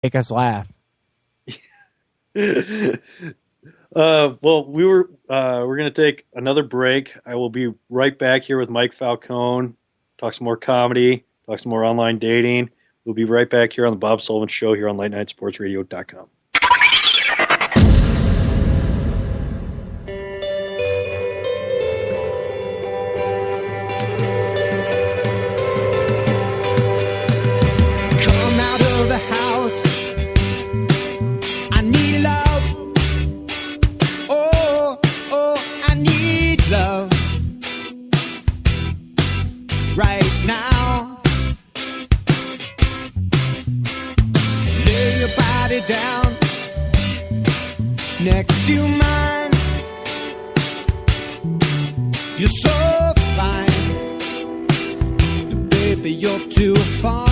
Make us laugh. Well, we're going to take another break. I will be right back here with Mike Falcone. Talk some more comedy. Talk some more online dating. We'll be right back here on the Bob Sullivan Show here on LateNightSportsRadio.com. Come out of the house. I need love. Oh, I need love. Right now. Lay your body down next to mine. You're so fine, baby, you're too fine.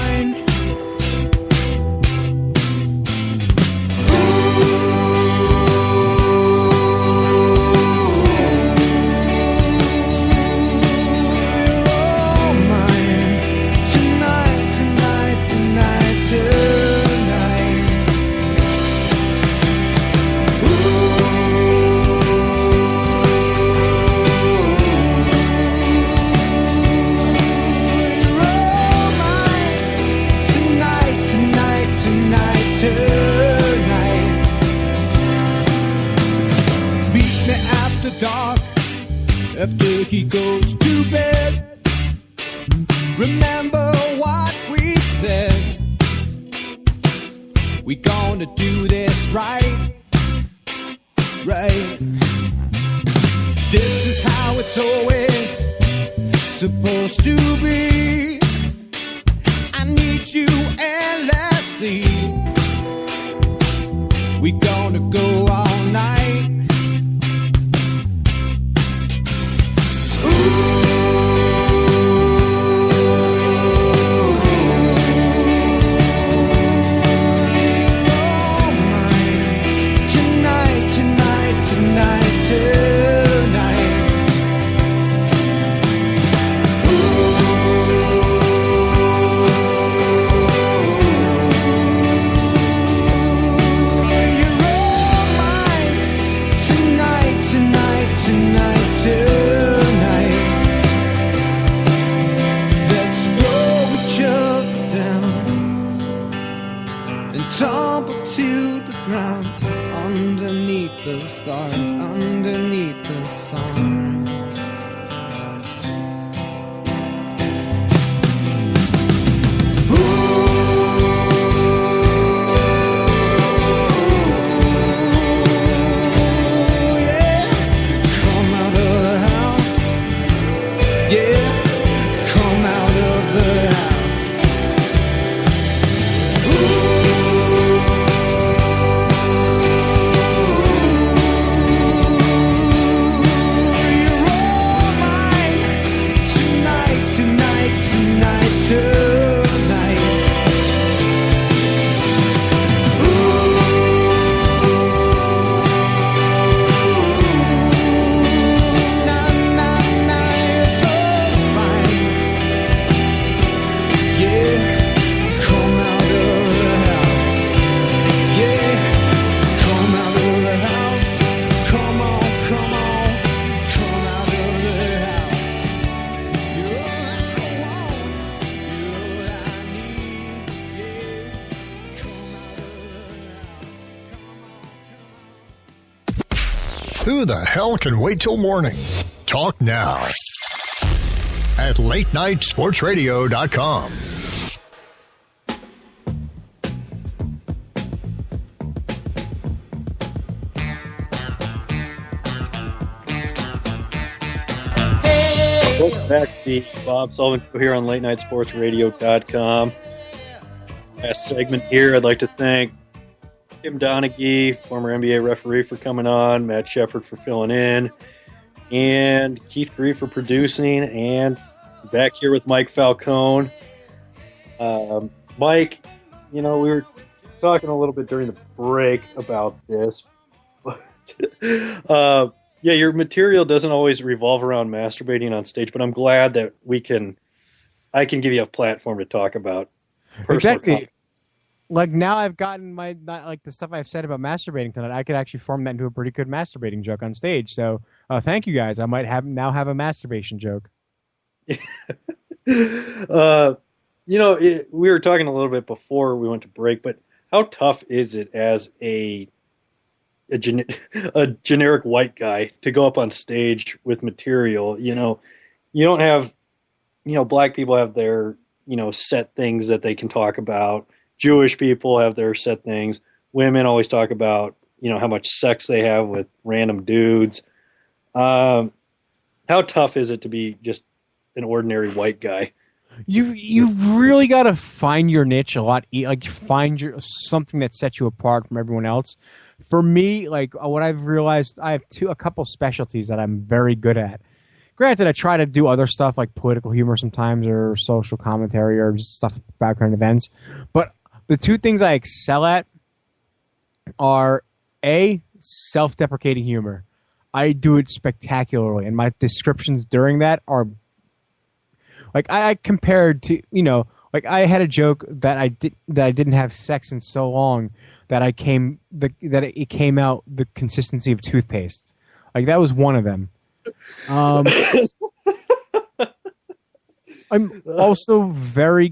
Dark after he goes to bed. Remember what we said. We gonna do this right, right. This is how it's always supposed to be. I need you endlessly. We gonna go all night. Tumble to the ground underneath the stars, underneath the stars. Who the hell can wait till morning? Talk now at LateNightSportsRadio.com. Welcome back to the Bob Sullivan Show here on LateNightSportsRadio.com. Last segment here, I'd like to thank Tim Donaghy, former NBA referee, for coming on, Matt Shepard for filling in, and Keith Gree for producing, and back here with Mike Falcone. Mike, we were talking a little bit during the break about this, but your material doesn't always revolve around masturbating on stage, but I'm glad that I can give you a platform to talk about personal exactly. Like now I've gotten like the stuff I've said about masturbating tonight. I could actually form that into a pretty good masturbating joke on stage. So thank you guys. I might now have a masturbation joke. We were talking a little bit before we went to break, but how tough is it as a generic white guy to go up on stage with material? You don't have, black people have their, set things that they can talk about. Jewish people have their set things. Women always talk about, how much sex they have with random dudes. How tough is it to be just an ordinary white guy? You've really got to find your niche a lot. Like find something that sets you apart from everyone else. For me, like what I've realized, I have a couple specialties that I'm very good at. Granted, I try to do other stuff like political humor sometimes, or social commentary, or just stuff about current events. But the two things I excel at are A, self-deprecating humor. I do it spectacularly, and my descriptions during that are like I compared to like I had a joke that I didn't have sex in so long that it came out the consistency of toothpaste. Like that was one of them. I'm very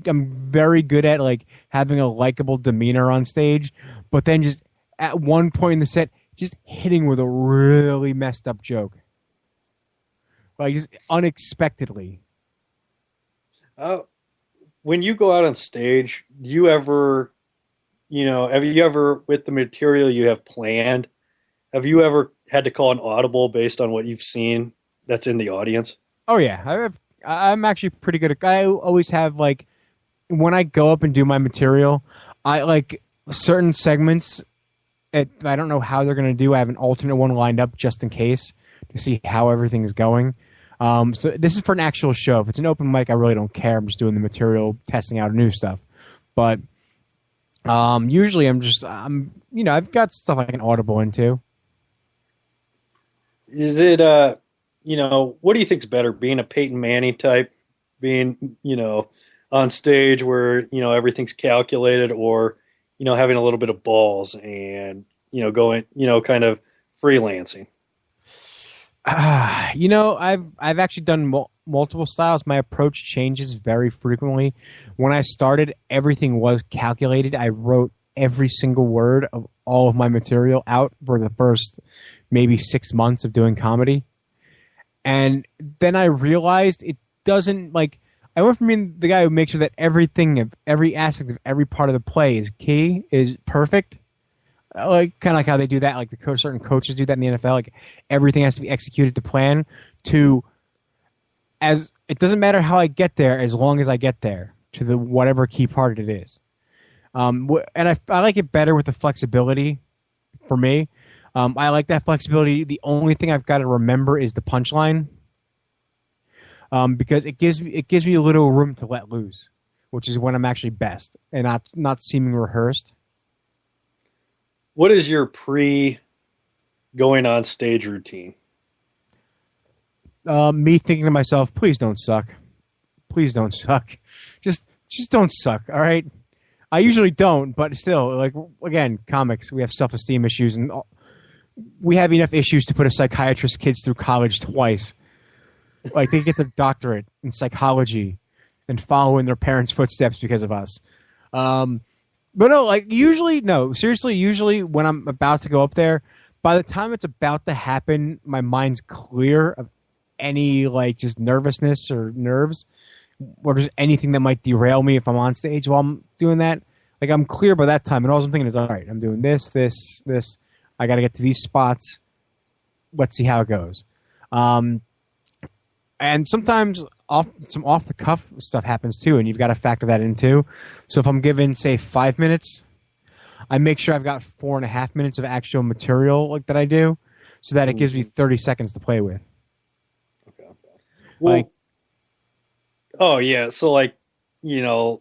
good at like having a likable demeanor on stage, but then just at one point in the set, just hitting with a really messed up joke, like just unexpectedly. When you go out on stage, do you ever, have you ever, with the material you have planned, have you ever had to call an audible based on what you've seen that's in the audience? Oh yeah, I'm actually pretty good at. I always have like when I go up and do my material, I like certain segments. I don't know how they're going to do. I have an alternate one lined up just in case to see how everything is going. So this is for an actual show. If it's an open mic, I really don't care. I'm just doing the material, testing out new stuff. But usually I've got stuff I can audible into. Is it, what do you think's better, being a Peyton Manning type, being, on stage where, everything's calculated, or, having a little bit of balls and, going, kind of freelancing? I've actually done multiple styles. My approach changes very frequently. When I started, everything was calculated. I wrote every single word of all of my material out for the first maybe 6 months of doing comedy. And then I realized it doesn't, like, I went from being the guy who makes sure that everything, every aspect of every part of the play is perfect. Like kind of like how they do that, like certain coaches do that in the NFL. Like everything has to be executed to plan. To as it doesn't matter how I get there, as long as I get there to the whatever key part it is. And I like it better with the flexibility. For me, I like that flexibility. The only thing I've got to remember is the punchline, because it gives me a little room to let loose, which is when I'm actually best and not seeming rehearsed. What is your going on stage routine? Me thinking to myself, please don't suck. Please don't suck. Just don't suck. All right. I usually don't, but still, like, again, comics, we have self-esteem issues, and we have enough issues to put a psychiatrist's kids through college twice. Like, they get their doctorate in psychology and follow in their parents' footsteps because of us. But no, like usually when I'm about to go up there, by the time it's about to happen, my mind's clear of any like just nervousness or nerves or just anything that might derail me if I'm on stage while I'm doing that. Like I'm clear by that time, and all I'm thinking is, all right, I'm doing this. I got to get to these spots. Let's see how it goes. And sometimes some off the cuff stuff happens too, and you've got to factor that in too. So if I'm given, say, 5 minutes, I make sure I've got 4.5 minutes of actual material like that I do, so that it gives me 30 seconds to play with. Okay. Well, oh yeah. So like, to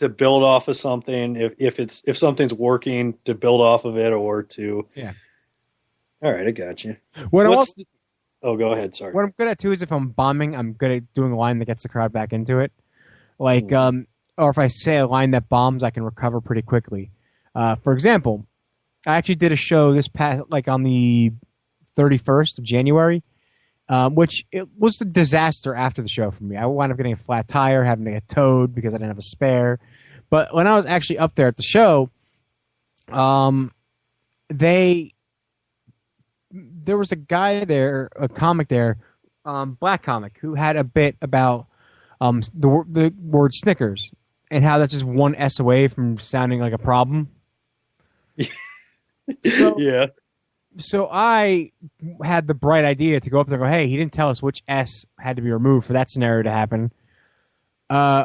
build off of something, if something's working, to build off of it, or to All right, I got you. Oh, go ahead. Sorry. What I'm good at too is if I'm bombing, I'm good at doing a line that gets the crowd back into it. Like, or if I say a line that bombs, I can recover pretty quickly. For example, I actually did a show this past, like on the 31st of January, which it was a disaster after the show for me. I wound up getting a flat tire, having to get towed because I didn't have a spare. But when I was actually up there at the show, there was a guy there, a comic there, black comic, who had a bit about the word Snickers and how that's just one S away from sounding like a problem. Yeah. So I had the bright idea to go up there and go, hey, he didn't tell us which S had to be removed for that scenario to happen,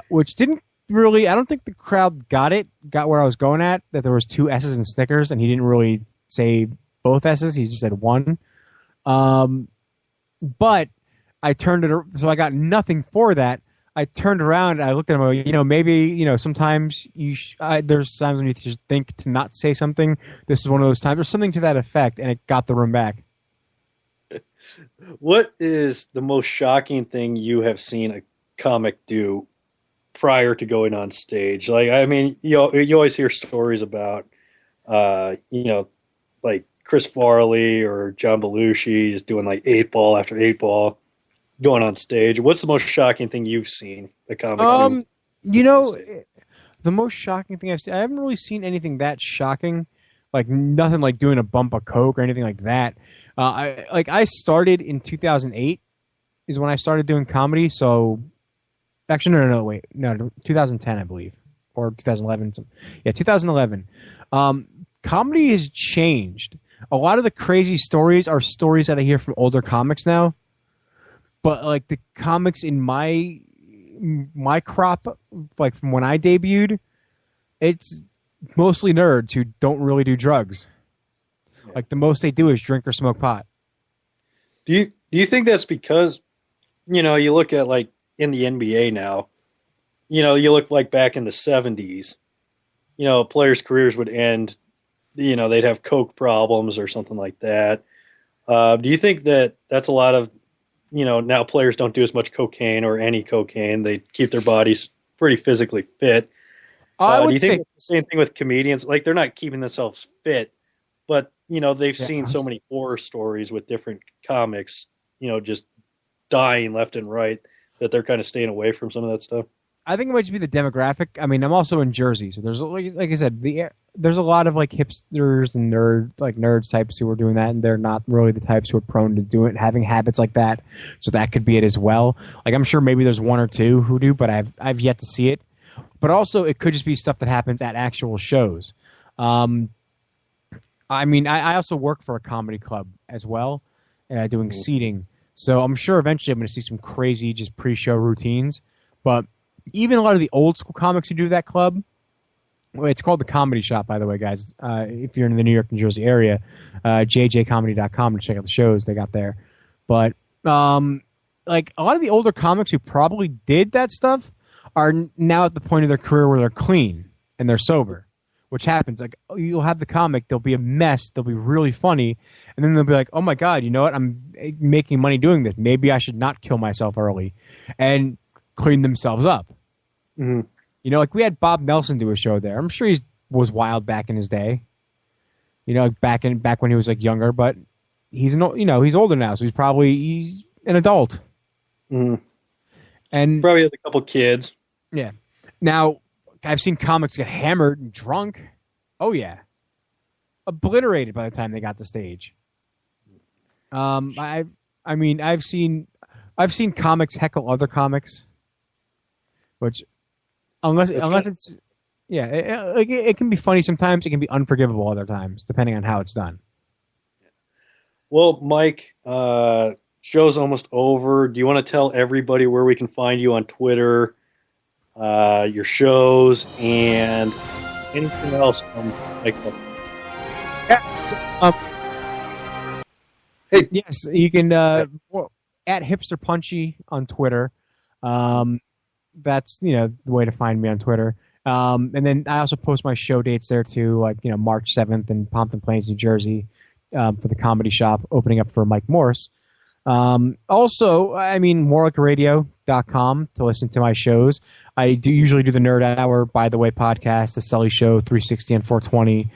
which didn't really, I don't think the crowd got where I was going at, that there was two S's in Snickers, and he didn't really say both S's. He just said one. But I turned it, so I got nothing for that. I turned around and I looked at him. Maybe sometimes there's times when you just think to not say something. This is one of those times, or something to that effect, and it got the room back. What is the most shocking thing you have seen a comic do prior to going on stage? Like, I mean, you always hear stories about, like Chris Farley or John Belushi just doing like 8-ball after 8-ball. Going on stage. What's the most shocking thing you've seen a comic do? The most shocking thing I've seen, I haven't really seen anything that shocking, like nothing like doing a bump of coke or anything like that. I started in 2008 is when I started doing comedy. So actually, no, 2010, I believe, or 2011. Yeah, 2011. Comedy has changed. A lot of the crazy stories are stories that I hear from older comics now. But like the comics in my crop, like from when I debuted, it's mostly nerds who don't really do drugs. Yeah. Like the most they do is drink or smoke pot. Do you think that's because, you look at like in the NBA now, you look like back in the 70s, players' careers would end, they'd have coke problems or something like that. Do you think that that's a lot of, now players don't do as much cocaine or any cocaine. They keep their bodies pretty physically fit. Do you think it's the same thing with comedians? Like, they're not keeping themselves fit, but, they've seen so many horror stories with different comics, just dying left and right, that they're kind of staying away from some of that stuff. I think it might just be the demographic. I mean, I'm also in Jersey, so there's, like I said, there's a lot of like hipsters and nerds types who are doing that, and they're not really the types who are prone to do it, having habits like that. So that could be it as well. Like, I'm sure maybe there's one or two who do, but I've yet to see it. But also, it could just be stuff that happens at actual shows. I mean, I also work for a comedy club as well, doing seating. So I'm sure eventually I'm going to see some crazy just pre-show routines. But even a lot of the old school comics who do that club, it's called the Comedy Shop, by the way, guys. If you're in the New York, New Jersey area, jjcomedy.com to check out the shows they got there. But like a lot of the older comics who probably did that stuff are now at the point of their career where they're clean and they're sober, which happens. Like, you'll have the comic, they'll be a mess, they'll be really funny, and then they'll be like, oh my God, you know what? I'm making money doing this. Maybe I should not kill myself early. And clean themselves up. Mm-hmm. Like we had Bob Nelson do a show there. I'm sure he was wild back in his day. Back when he was like younger, but he's he's older now, so he's an adult. Mm-hmm. And probably has a couple kids. Yeah. Now I've seen comics get hammered and drunk. Oh yeah, obliterated by the time they got to stage. I've seen comics heckle other comics, which unless it's it can be funny sometimes, it can be unforgivable other times, depending on how it's done. Well, Mike, show's almost over. Do you want to tell everybody where we can find you on Twitter, your shows, and anything else from Mike? Hey. Yes, you can at Hipster Punchy on Twitter. That's the way to find me on Twitter. And then I also post my show dates there too, like March 7th in Pompton Plains, New Jersey, for the Comedy Shop, opening up for Mike Morris. Also, I mean, More Like Radio, SullyShow.com to listen to my shows. I do usually do the Nerd Hour, By the Way podcast, the Sully Show, 360 and 420.